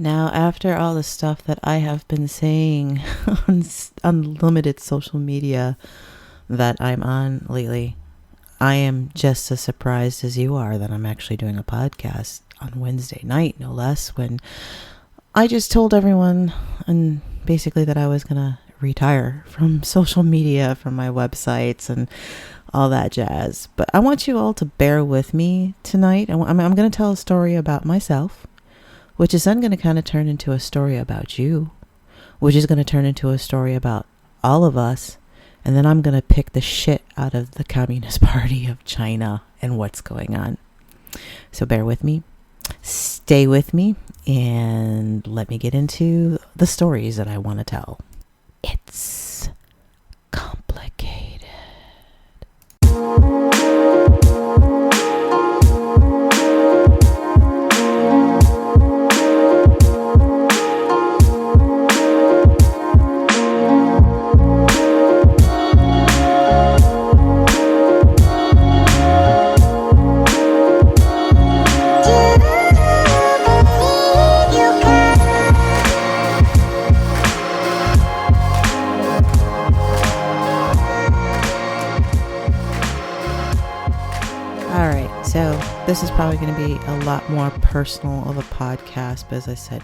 Now, after all the stuff that I have been saying on unlimited social media that I'm on lately, I am just as surprised as you are that I'm actually doing a podcast on Wednesday night, no less, when I just told everyone and basically that I was going to retire from social media, from my websites and all that jazz. But I want you all to bear with me tonight. I'm going to tell a story about myself, which is then going to kind of turn into a story about you, which is going to turn into a story about all of us. And then I'm going to pick the shit out of the Communist Party of China and what's going on. So bear with me, stay with me, and let me get into the stories that I want to tell. It's complicated. So this is probably going to be a lot more personal of a podcast, but as I said,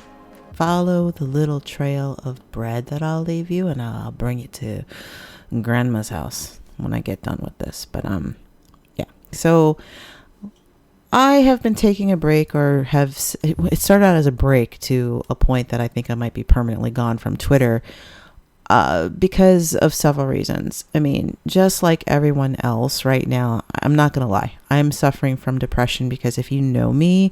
follow the little trail of bread that I'll leave you, and I'll bring it to Grandma's house when I get done with this. But yeah. So I have been taking a break, it started out as a break to a point that I think I might be permanently gone from Twitter. Because of several reasons. I mean, just like everyone else right now, I'm not going to lie. I'm suffering from depression because if you know me,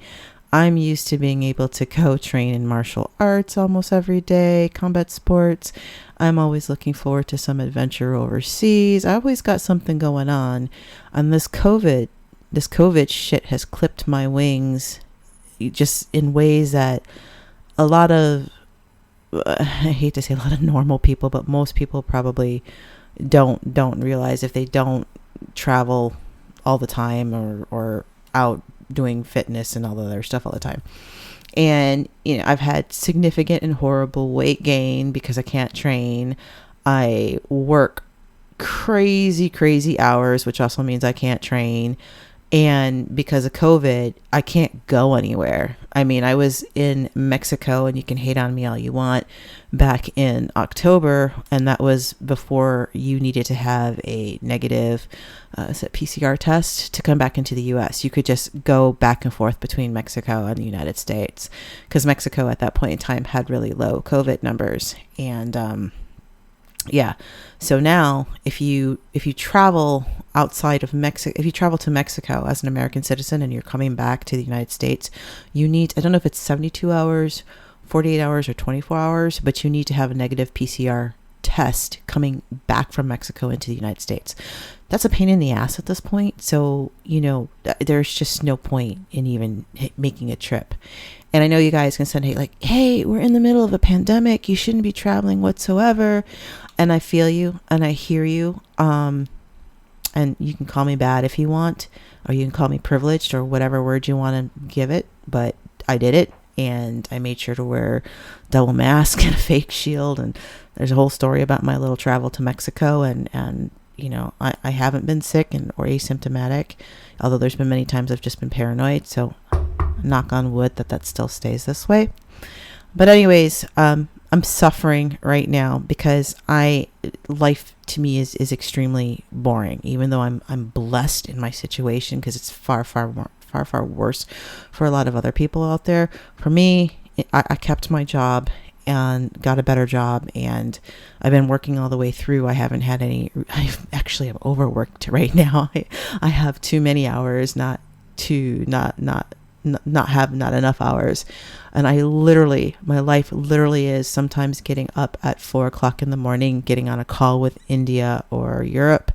I'm used to being able to go train in martial arts almost every day, combat sports. I'm always looking forward to some adventure overseas. I always got something going on. And this COVID shit has clipped my wings just in ways that a lot of I hate to say a lot of normal people, but most people probably don't realize if they don't travel all the time or out doing fitness and all the other stuff all the time. And, I've had significant and horrible weight gain because I can't train. I work crazy hours, which also means I can't train. And because of COVID, I can't go anywhere. I mean, I was in Mexico, and you can hate on me all you want, back in October. And that was before you needed to have a negative PCR test to come back into the U.S. You could just go back and forth between Mexico and the United States because Mexico at that point in time had really low COVID numbers. And yeah. So now if you travel outside of Mexico, if you travel to Mexico as an American citizen and you're coming back to the United States, you need, I don't know if it's 72 hours, 48 hours or 24 hours, but you need to have a negative PCR test coming back from Mexico into the United States. That's a pain in the ass at this point. So, there's just no point in even making a trip. And I know you guys can say, hey, we're in the middle of a pandemic. You shouldn't be traveling whatsoever. And I feel you and I hear you. And you can call me bad if you want, or you can call me privileged or whatever word you want to give it. But I did it, and I made sure to wear double mask and a fake shield. And there's a whole story about my little travel to Mexico. And I haven't been sick or asymptomatic, although there's been many times I've just been paranoid. So knock on wood that still stays this way. But anyways, I'm suffering right now because life to me is extremely boring, even though I'm blessed in my situation because it's far worse for a lot of other people out there. For me, I kept my job and got a better job, and I've been working all the way through. I haven't had any, I'm overworked right now. I have too many hours, not enough hours. And my life literally is sometimes getting up at 4:00 in the morning, getting on a call with India or Europe,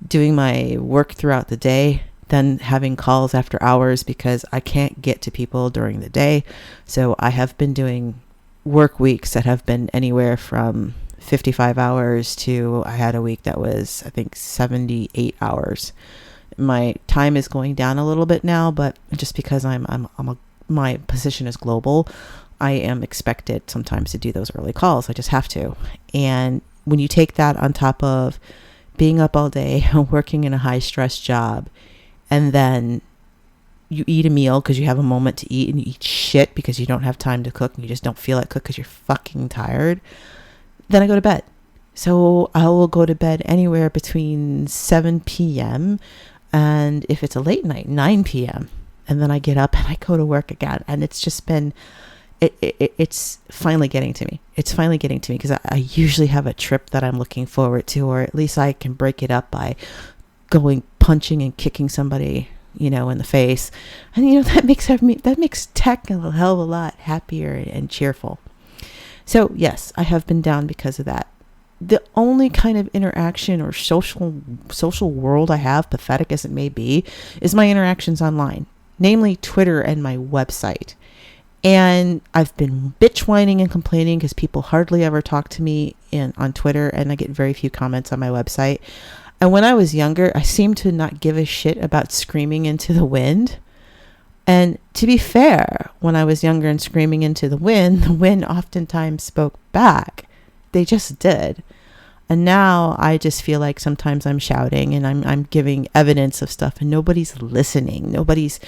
doing my work throughout the day, then having calls after hours because I can't get to people during the day. So I have been doing work weeks that have been anywhere from 55 hours to, I had a week that was, I think, 78 hours. My time is going down a little bit now, but just because my position is global, I am expected sometimes to do those early calls. I just have to. And when you take that on top of being up all day, working in a high stress job, and then you eat a meal because you have a moment to eat, and you eat shit because you don't have time to cook and you just don't feel like cook because you're fucking tired, then I go to bed. So I will go to bed anywhere between 7 p.m. and if it's a late night, 9 p.m. And then I get up and I go to work again. And it's just been, it's finally getting to me. It's finally getting to me because I usually have a trip that I'm looking forward to, or at least I can break it up by going punching and kicking somebody, in the face. And, that makes tech a hell of a lot happier and cheerful. So yes, I have been down because of that. The only kind of interaction or social world I have, pathetic as it may be, is my interactions online, namely Twitter and my website. And I've been bitch whining and complaining because people hardly ever talk to me on Twitter, and I get very few comments on my website. And when I was younger, I seemed to not give a shit about screaming into the wind. And to be fair, when I was younger and screaming into the wind oftentimes spoke back. They just did. And now I just feel like sometimes I'm shouting and I'm giving evidence of stuff, and nobody's listening. Nobody's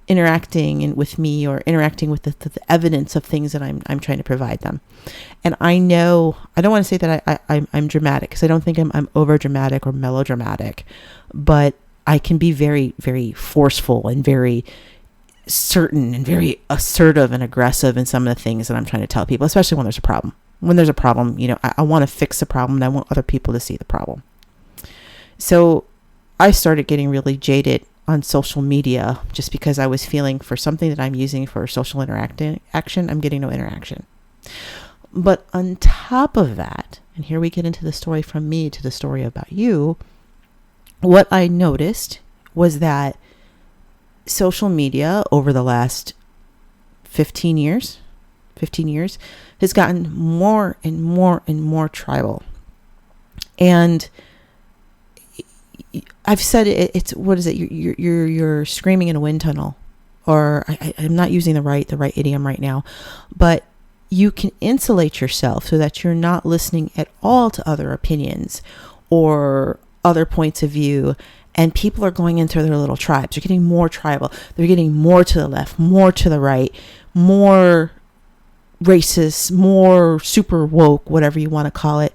interacting with me or interacting with the evidence of things that I'm trying to provide them. And I know, I don't want to say that I'm dramatic, because I don't think I'm over dramatic or melodramatic, but I can be very, very forceful and very certain and very assertive and aggressive in some of the things that I'm trying to tell people, especially when there's a problem. When there's a problem, I want to fix the problem, and I want other people to see the problem. So I started getting really jaded on social media just because I was feeling for something that I'm using for social action, I'm getting no interaction. But on top of that, and here we get into the story from me to the story about you, what I noticed was that social media over the last 15 years has gotten more and more and more tribal. And I've said it's what is it? You're screaming in a wind tunnel, or I'm not using the right idiom right now, but you can insulate yourself so that you're not listening at all to other opinions or other points of view. And people are going into their little tribes. They're getting more tribal. They're getting more to the left, more to the right, more racist, more super woke, whatever you want to call it.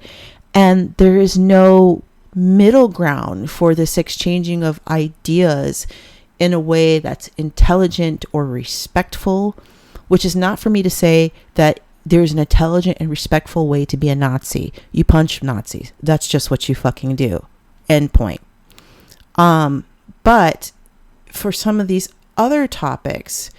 And there is no middle ground for this exchanging of ideas in a way that's intelligent or respectful, which is not for me to say that there's an intelligent and respectful way to be a Nazi. You punch Nazis. That's just what you fucking do. End point. But for some of these other topics,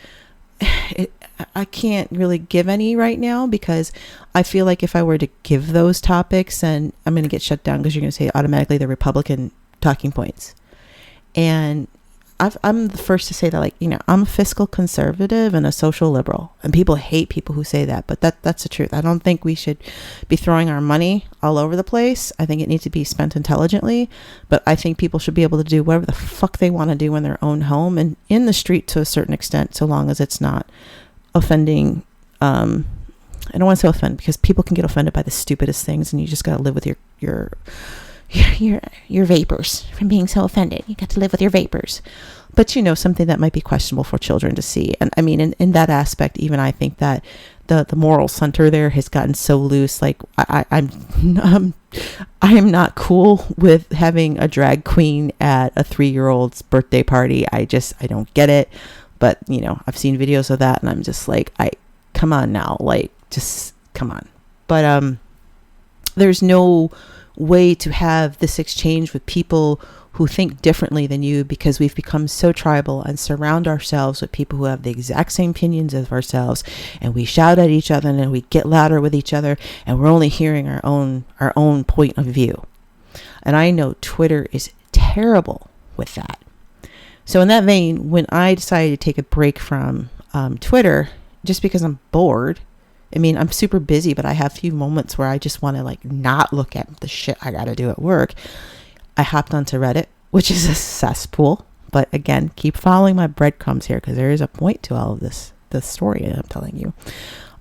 I can't really give any right now, because I feel like if I were to give those topics, then I'm going to get shut down, because you're going to say automatically the Republican talking points. And I'm the first to say that, I'm a fiscal conservative and a social liberal, and people hate people who say that, but that's the truth. I don't think we should be throwing our money all over the place. I think it needs to be spent intelligently, but I think people should be able to do whatever the fuck they want to do in their own home and in the street to a certain extent, so long as it's not offending. I don't want to say offend, because people can get offended by the stupidest things, and you just got to live with your vapors from being so offended. You got to live with your vapors. But something that might be questionable for children to see. And I mean, in that aspect, even I think that the moral center there has gotten so loose. Like I'm not cool with having a drag queen at a 3-year-old's birthday party. I don't get it. But I've seen videos of that, and I'm just like, come on now, just come on. But there's no way to have this exchange with people who think differently than you, because we've become so tribal and surround ourselves with people who have the exact same opinions as ourselves, and we shout at each other, and then we get louder with each other, and we're only hearing our own point of view. And I know Twitter is terrible with that. So in that vein, when I decided to take a break from Twitter, just because I'm bored, I mean, I'm super busy, but I have a few moments where I just want to not look at the shit I got to do at work. I hopped onto Reddit, which is a cesspool. But again, keep following my breadcrumbs here, because there is a point to all of this. the story I'm telling you.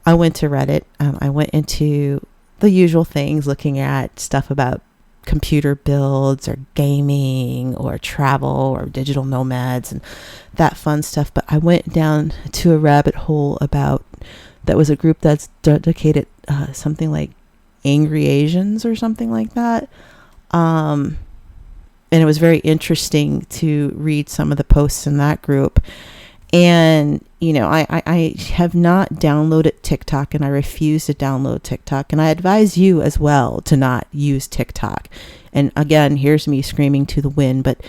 I went to Reddit. I went into the usual things, looking at stuff about computer builds or gaming or travel or digital nomads and that fun stuff. But I went down to a rabbit hole that was a group that's dedicated something like Angry Asians or something like that. And it was very interesting to read some of the posts in that group. And, I have not downloaded TikTok, and I refuse to download TikTok. And I advise you as well to not use TikTok. And again, here's me screaming to the wind, but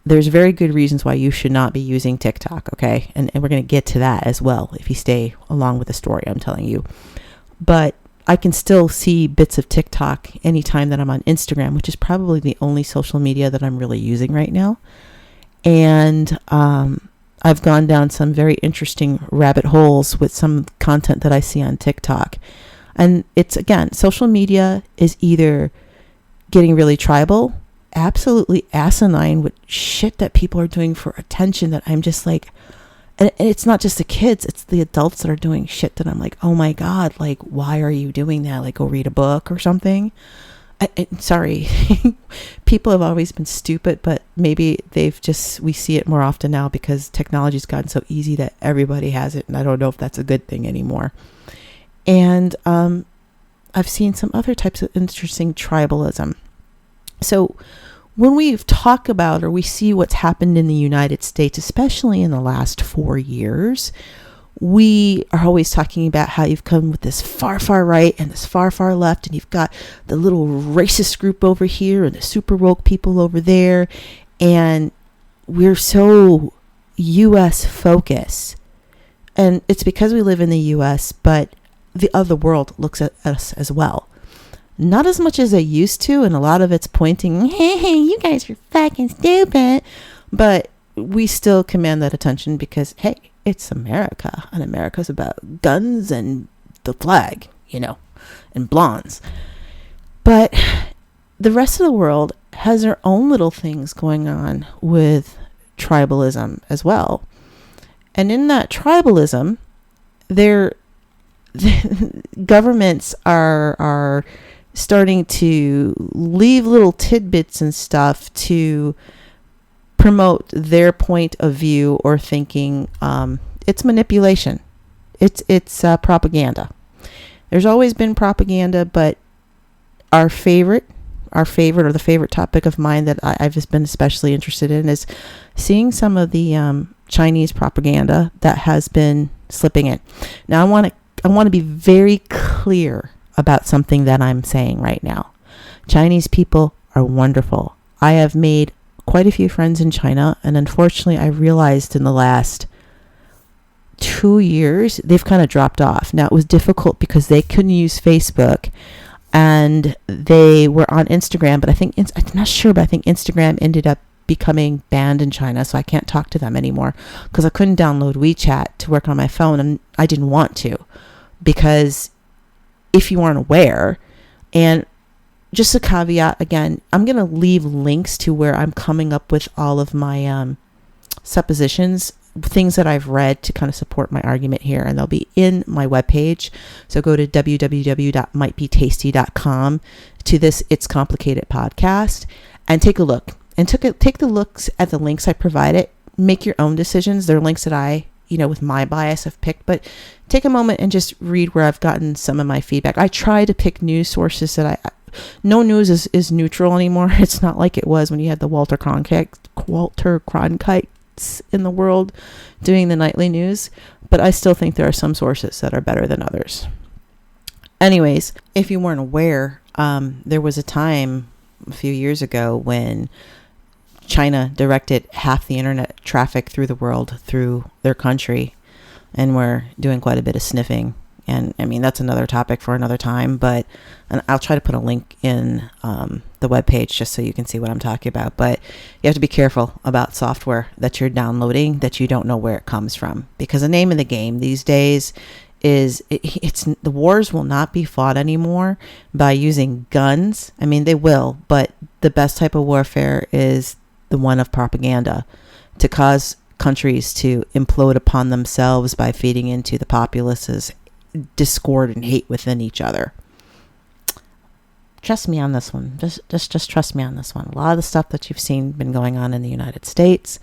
there's very good reasons why you should not be using TikTok. Okay. And we're going to get to that as well, if you stay along with the story I'm telling you. But I can still see bits of TikTok anytime that I'm on Instagram, which is probably the only social media that I'm really using right now. And, I've gone down some very interesting rabbit holes with some content that I see on TikTok. And it's, again, social media is either getting really tribal, absolutely asinine with shit that people are doing for attention that I'm just like, and it's not just the kids, it's the adults that are doing shit that I'm like, oh my God, like, why are you doing that? Like, go read a book or something. Sorry, people have always been stupid, but maybe we see it more often now because technology's gotten so easy that everybody has it. And I don't know if that's a good thing anymore. And I've seen some other types of interesting tribalism. So when we talk about or we see what's happened in the United States, especially in the last 4 years, we are always talking about how you've come with this far, far right and this far, far left, and you've got the little racist group over here and the super woke people over there. And we're so U.S. focused. And it's because we live in the U.S., but the other world looks at us as well. Not as much as they used to, and a lot of it's pointing, hey, you guys are fucking stupid. But we still command that attention because, hey, it's America, and America's about guns and the flag, and blondes. But the rest of the world has their own little things going on with tribalism as well. And in that tribalism, governments are starting to leave little tidbits and stuff to promote their point of view or thinking. It's manipulation. It's propaganda. There's always been propaganda, but our favorite or the favorite topic of mine that I've just been especially interested in is seeing some of the Chinese propaganda that has been slipping in. Now, I want to be very clear about something that I'm saying right now. Chinese people are wonderful. I have made quite a few friends in China, and unfortunately I realized in the last 2 years they've kind of dropped off. Now, it was difficult because they couldn't use Facebook and they were on Instagram, but I'm not sure, but I think Instagram ended up becoming banned in China, so I can't talk to them anymore because I couldn't download WeChat to work on my phone, and I didn't want to, because if you weren't aware, and just a caveat again, I'm going to leave links to where I'm coming up with all of my suppositions, things that I've read to kind of support my argument here, and they'll be in my webpage. So go to www.mightbetasty.com to this It's Complicated podcast and take a look. And take the looks at the links I provided. Make your own decisions. They're links that I, with my bias have picked, but take a moment and just read where I've gotten some of my feedback. I try to pick news sources that no news is neutral anymore. It's not like it was when you had the Walter Cronkites in the world doing the nightly news, but I still think there are some sources that are better than others. Anyways, if you weren't aware, there was a time a few years ago when China directed half the internet traffic through the world through their country, and we're doing quite a bit of sniffing. And I mean, that's another topic for another time, and I'll try to put a link in the webpage just so you can see what I'm talking about. But you have to be careful about software that you're downloading that you don't know where it comes from, because the name of the game these days is the wars will not be fought anymore by using guns. I mean, they will, but the best type of warfare is the one of propaganda, to cause countries to implode upon themselves by feeding into the populace's discord and hate within each other. Trust me on this one. Just trust me on this one. A lot of the stuff that you've seen been going on in the United States,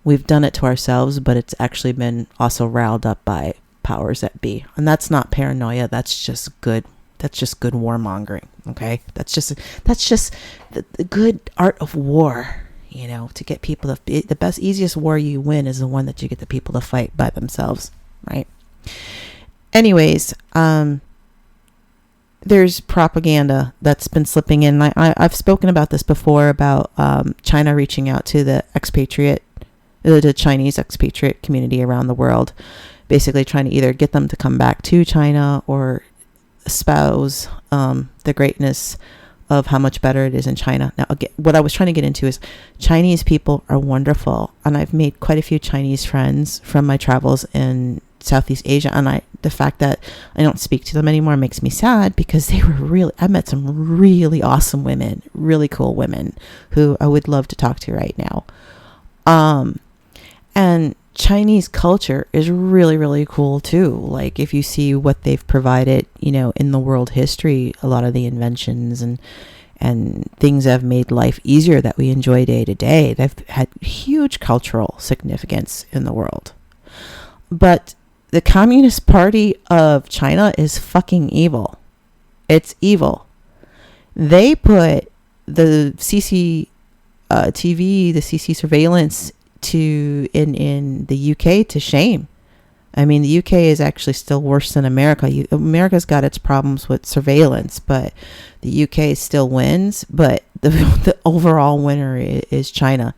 we've done it to ourselves, but it's actually been also riled up by powers that be. And that's not paranoia. That's just good. That's just good warmongering. Okay. That's just the good art of war, you know, to get people to, the best, easiest war you win is the one that you get the people to fight by themselves. Right. Anyways, there's propaganda that's been slipping in. I've spoken about this before about China reaching out to the Chinese expatriate community around the world, basically trying to either get them to come back to China or espouse the greatness of how much better it is in China. Now, again, what I was trying to get into is Chinese people are wonderful, and I've made quite a few Chinese friends from my travels in Southeast Asia, and the fact that I don't speak to them anymore makes me sad, because I met some really awesome women, really cool women who I would love to talk to right now. And Chinese culture is really, really cool too. Like, if you see what they've provided, you know, in the world history, a lot of the inventions and things that have made life easier that we enjoy day to day, they've had huge cultural significance in the world. But the Communist Party of China is fucking evil. It's evil. They put the CCTV, the CC surveillance in the UK to shame. I mean, the UK is actually still worse than America. America's got its problems with surveillance, but the UK still wins. But the overall winner is China,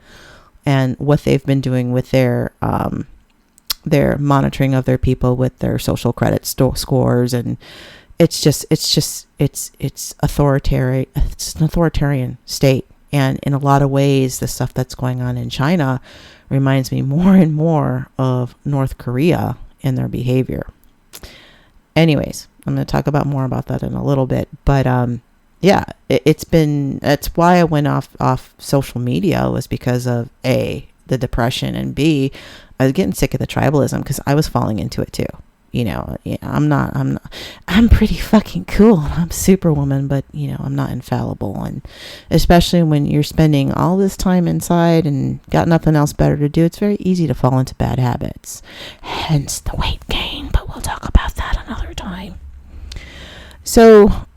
and what they've been doing with their monitoring of their people with their social credit scores, and it's authoritarian. It's an authoritarian state, and in a lot of ways, the stuff that's going on in China reminds me more and more of North Korea in their behavior. Anyways, I'm going to talk about more about that in a little bit, but yeah, that's why I went off social media, was because of A, the depression, and B, I was getting sick of the tribalism, because I was falling into it too. You know, I'm pretty fucking cool. I'm Superwoman, but you know, I'm not infallible. And especially when you're spending all this time inside and got nothing else better to do, it's very easy to fall into bad habits. Hence the weight gain, but we'll talk about that another time. So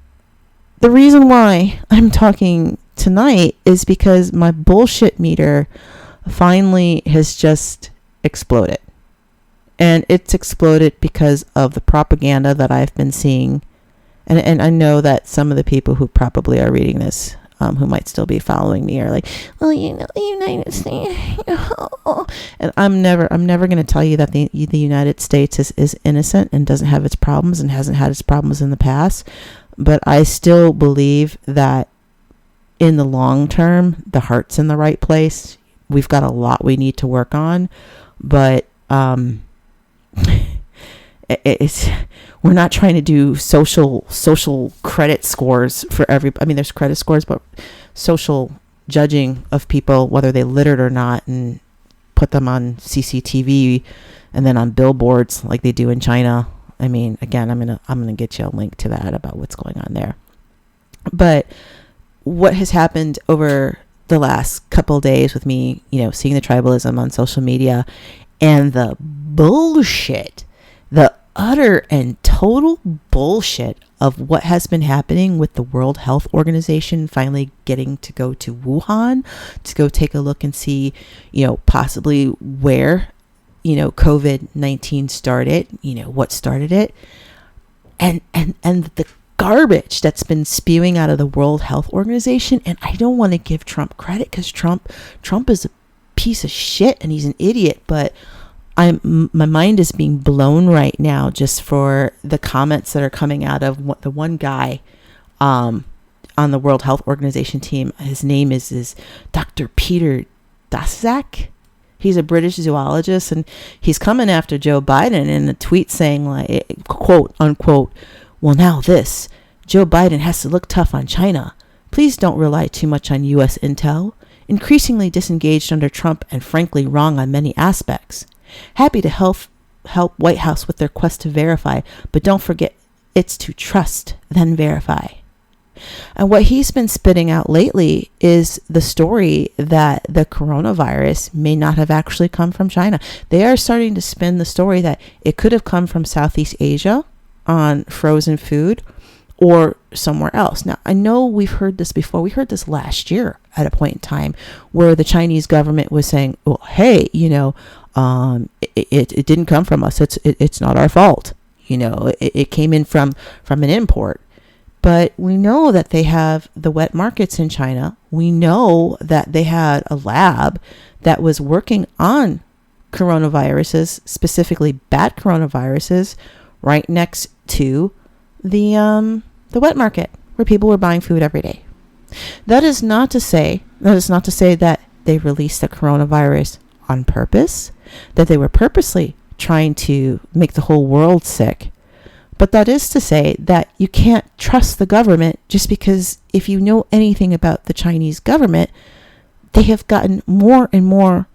the reason why I'm talking tonight is because my bullshit meter finally has just exploded. And it's exploded because of the propaganda that I've been seeing. And I know that some of the people who probably are reading this, who might still be following me, are like, well, you know, the United States. And I'm never going to tell you that the United States is innocent and doesn't have its problems and hasn't had its problems in the past. But I still believe that in the long term, the heart's in the right place. We've got a lot we need to work on, but we're not trying to do social credit scores for I mean, there's credit scores, but social judging of people, whether they littered or not, and put them on CCTV and then on billboards like they do in China. I mean, again, I'm gonna get you a link to that about what's going on there. But what has happened over the last couple of days with me, you know, seeing the tribalism on social media and the bullshit, the utter and total bullshit of what has been happening with the World Health Organization finally getting to go to Wuhan to go take a look and see, you know, possibly where, you know, COVID-19 started, you know, what started it, and the garbage that's been spewing out of the World Health Organization. And I don't want to give Trump credit, because Trump is a piece of shit and he's an idiot, but my mind is being blown right now just for the comments that are coming out of the one guy on the World Health Organization team. His name is Dr. Peter Daszak. He's a British zoologist, and he's coming after Joe Biden in a tweet saying, like, quote unquote, well, now Joe Biden has to look tough on China. Please don't rely too much on U.S. intel. increasingly disengaged under Trump and frankly wrong on many aspects. Happy to help White House with their quest to verify, but don't forget it's to trust, then verify. And what he's been spitting out lately is the story that the coronavirus may not have actually come from China. They are starting to spin the story that it could have come from Southeast Asia on frozen food or somewhere else. Now, I know we've heard this before. We heard this last year at a point in time where the Chinese government was saying, well, hey, it didn't come from us. It's not our fault. It came in from an import. But we know that they have the wet markets in China. We know that they had a lab that was working on coronaviruses, specifically bat coronaviruses, right next to the wet market where people were buying food every day. That is not to say that they released the coronavirus on purpose, that they were purposely trying to make the whole world sick. But that is to say that you can't trust the government just because if you know anything about the Chinese government, they have gotten more and more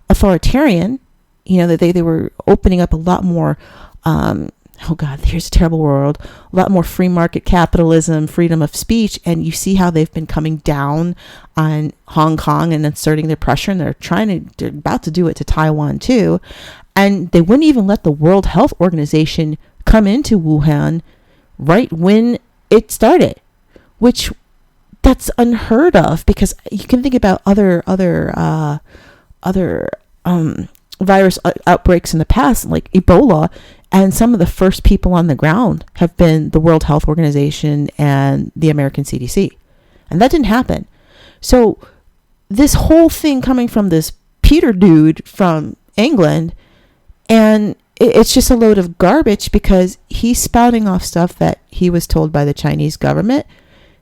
authoritarian. That they were opening up a lot more, oh God, here's a terrible word, a lot more free market capitalism, freedom of speech. And you see how they've been coming down on Hong Kong and inserting their pressure. And they're about to do it to Taiwan too. And they wouldn't even let the World Health Organization come into Wuhan right when it started, which that's unheard of because you can think about other virus outbreaks in the past, like Ebola, and some of the first people on the ground have been the World Health Organization and the American CDC, and that didn't happen. So this whole thing coming from this Peter dude from England, and it's just a load of garbage because he's spouting off stuff that he was told by the Chinese government.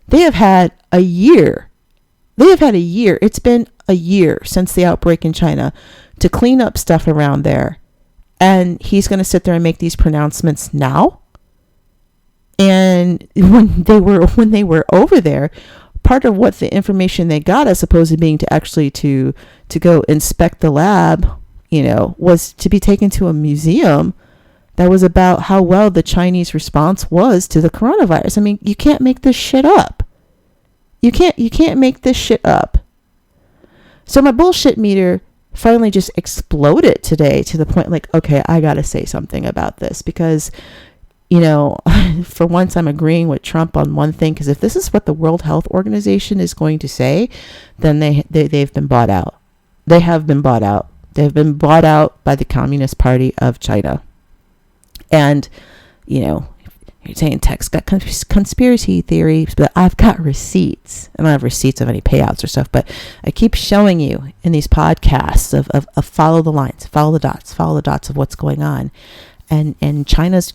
They have had a year. It's been a year since the outbreak in China to clean up stuff around there. And he's going to sit there and make these pronouncements now. And when they were over there, part of what the information they got, as opposed to being to go inspect the lab, was to be taken to a museum that was about how well the Chinese response was to the coronavirus. I mean, you can't make this shit up. You can't make this shit up. So my bullshit meter finally just exploded today to the point like, okay, I got to say something about this because, for once I'm agreeing with Trump on one thing, because if this is what the World Health Organization is going to say, then they've been bought out. They have been bought out. They've been bought out by the Communist Party of China. And, you're saying Tech's got conspiracy theories, but I've got receipts. I don't have receipts of any payouts or stuff, but I keep showing you in these podcasts of follow the lines, follow the dots of what's going on. And China's,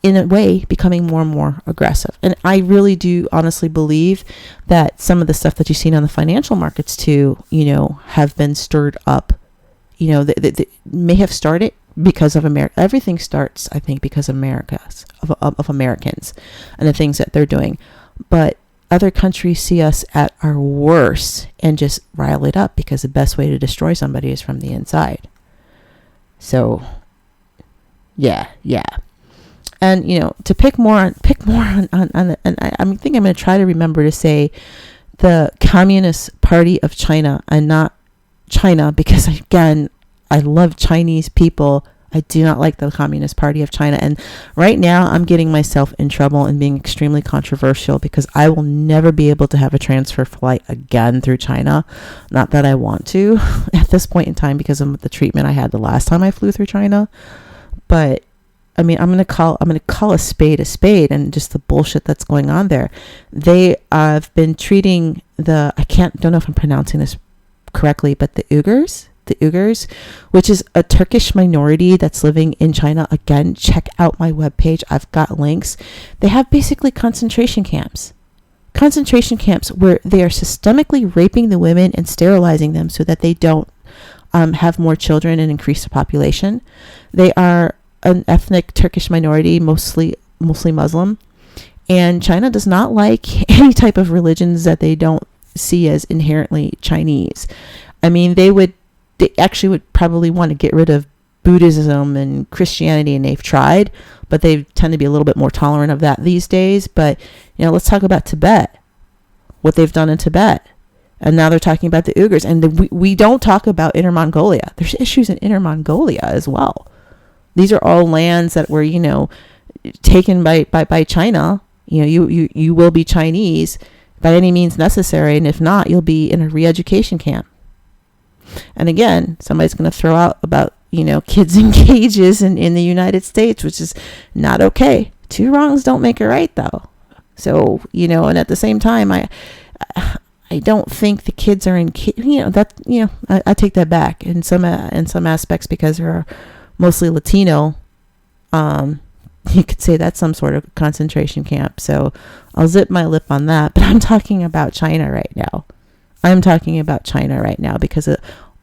in a way, becoming more and more aggressive. And I really do honestly believe that some of the stuff that you've seen on the financial markets too, have been stirred up. They may have started because of America. Everything starts, I think, because of Americans and the things that they're doing. But other countries see us at our worst and just rile it up because the best way to destroy somebody is from the inside. So, yeah. And, to pick more on and I think I'm going to try to remember to say the Communist Party of China and not China, because again, I love Chinese people. I do not like the Communist Party of China. And right now I'm getting myself in trouble and being extremely controversial because I will never be able to have a transfer flight again through China. Not that I want to at this point in time because of the treatment I had the last time I flew through China. But I mean, I'm going to call a spade and just the bullshit that's going on there. They have been treating don't know if I'm pronouncing this correctly, but the Uyghurs, which is a Turkish minority that's living in China. Again, check out my webpage. I've got links. They have basically concentration camps where they are systemically raping the women and sterilizing them so that they don't have more children and increase the population. They are an ethnic Turkish minority, mostly Muslim, and China does not like any type of religions that they don't see as inherently Chinese. I mean, they actually would probably want to get rid of Buddhism and Christianity, and they've tried, but they tend to be a little bit more tolerant of that these days. But, let's talk about Tibet, what they've done in Tibet. And now they're talking about the Uyghurs. And we don't talk about Inner Mongolia. There's issues in Inner Mongolia as well. These are all lands that were, taken by China. You will be Chinese by any means necessary. And if not, you'll be in a re-education camp. And again, somebody's going to throw out about, kids in cages in the United States, which is not okay. Two wrongs don't make a right, though. So, and at the same time, I don't think the kids are in, I take that back in some aspects, because they're mostly Latino. You could say that's some sort of concentration camp. So I'll zip my lip on that, but I'm talking about China right now. Because of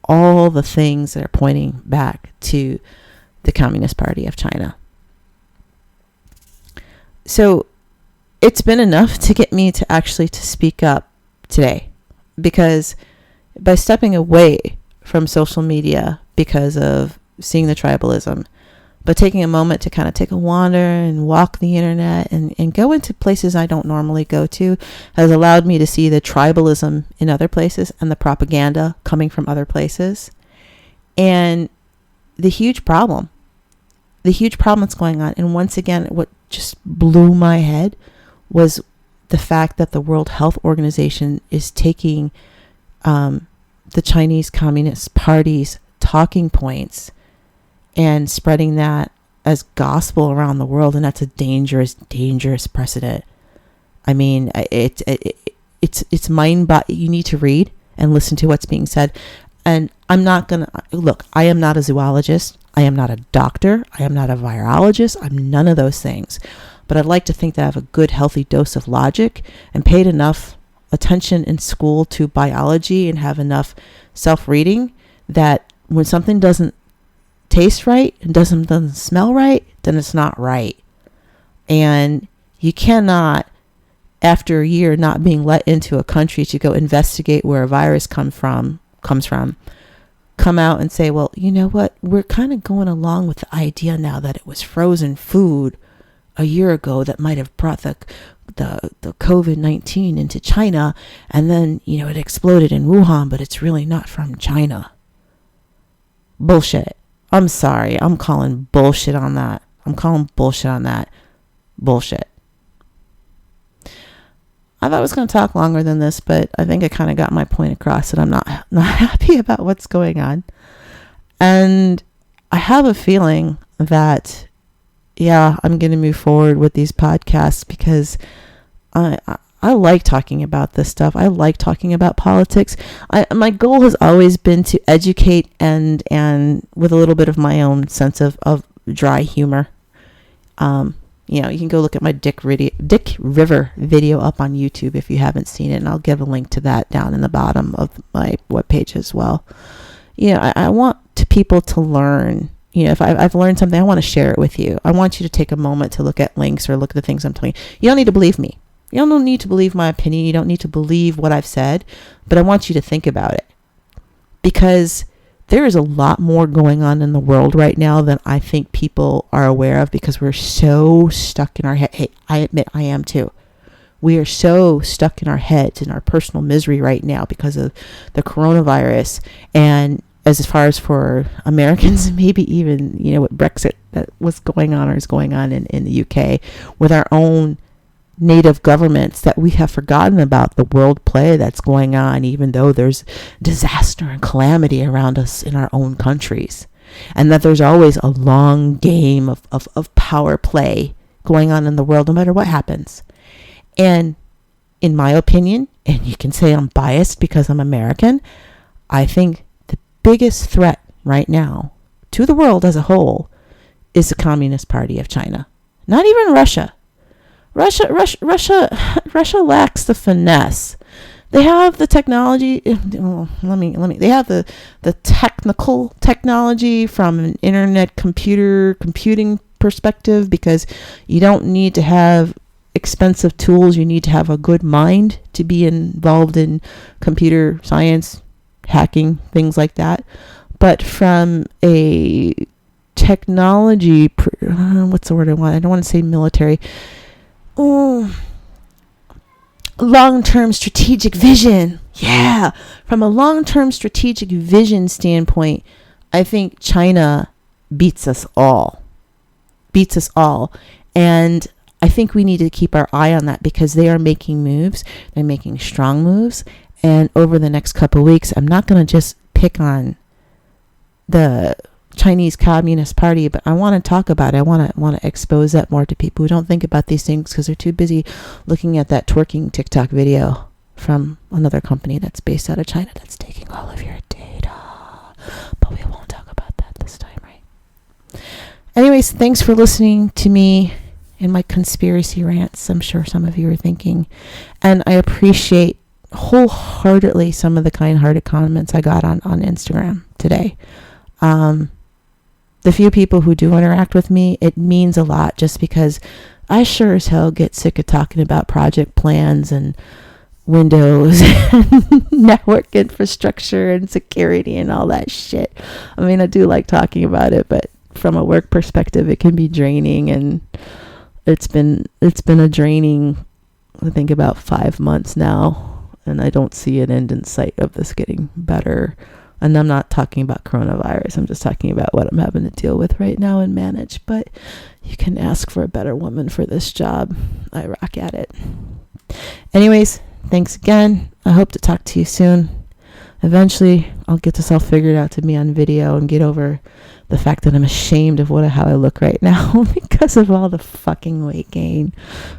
all the things that are pointing back to the Communist Party of China. So it's been enough to get me to speak up today, because by stepping away from social media because of seeing the tribalism, but taking a moment to kind of take a wander and walk the internet and go into places I don't normally go to, has allowed me to see the tribalism in other places and the propaganda coming from other places. And the huge problem that's going on. And once again, what just blew my head was the fact that the World Health Organization is taking the Chinese Communist Party's talking points and spreading that as gospel around the world. And that's a dangerous, dangerous precedent. I mean, it's mind-boggling. You need to read and listen to what's being said. And I'm not going to, look, I am not a zoologist. I am not a doctor. I am not a virologist. I'm none of those things. But I'd like to think that I have a good, healthy dose of logic and paid enough attention in school to biology and have enough self-reading that when something doesn't taste right and doesn't smell right, then it's not right. And you cannot, after a year not being let into a country to go investigate where a virus comes from, come out and say, well, you know what, we're kind of going along with the idea now that it was frozen food a year ago that might have brought the COVID-19 into China, and then, it exploded in Wuhan, but it's really not from China. Bullshit. I'm sorry. I'm calling bullshit on that. Bullshit. I thought I was going to talk longer than this, but I think I kind of got my point across that I'm not happy about what's going on. And I have a feeling that, I'm going to move forward with these podcasts because I like talking about this stuff. I like talking about politics. My goal has always been to educate and with a little bit of my own sense of dry humor. You can go look at my Dick River video up on YouTube if you haven't seen it, and I'll give a link to that down in the bottom of my webpage as well. I want people to learn. If I've learned something, I want to share it with you. I want you to take a moment to look at links or look at the things I'm telling you. You don't need to believe me. You don't need to believe my opinion. You don't need to believe what I've said, but I want you to think about it, because there is a lot more going on in the world right now than I think people are aware of, because we're so stuck in our head. Hey, I admit I am too. We are so stuck in our heads in our personal misery right now because of the coronavirus. And as far as for Americans, maybe even, with Brexit that was going on or is going on in the UK, with our own native governments, that we have forgotten about the world play that's going on, even though there's disaster and calamity around us in our own countries, and that there's always a long game of power play going on in the world, no matter what happens. And in my opinion, and you can say I'm biased because I'm American, I think the biggest threat right now to the world as a whole is the Communist Party of China. Not even Russia. Russia lacks the finesse. They have the technology. They have the technical technology from an internet computing perspective, because you don't need to have expensive tools. You need to have a good mind to be involved in computer science, hacking, things like that. But from a technology, what's the word I want? I don't want to say military. Long-term strategic vision. Yeah. From a long-term strategic vision standpoint, I think China beats us all. And I think we need to keep our eye on that because they are making moves. They're making strong moves. And over the next couple of weeks, I'm not going to just pick on the Chinese Communist Party, but I want to talk about it. I want to expose that more to people who don't think about these things because they're too busy looking at that twerking TikTok video from another company that's based out of China that's taking all of your data. But we won't talk about that this time, right? Anyways, thanks for listening to me in my conspiracy rants. I'm sure some of you are thinking, and I appreciate wholeheartedly some of the kind-hearted comments I got on Instagram today. The few people who do interact with me, it means a lot just because I sure as hell get sick of talking about project plans and Windows and network infrastructure and security and all that shit. I mean, I do like talking about it, but from a work perspective, it can be draining, and it's been a draining, I think, about 5 months now, and I don't see an end in sight of this getting better. And I'm not talking about coronavirus. I'm just talking about what I'm having to deal with right now and manage. But you can ask for a better woman for this job. I rock at it. Anyways, thanks again. I hope to talk to you soon. Eventually, I'll get this all figured out to be on video and get over the fact that I'm ashamed of how I look right now because of all the fucking weight gain.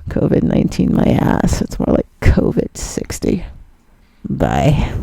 COVID-19 my ass. It's more like COVID-60. Bye.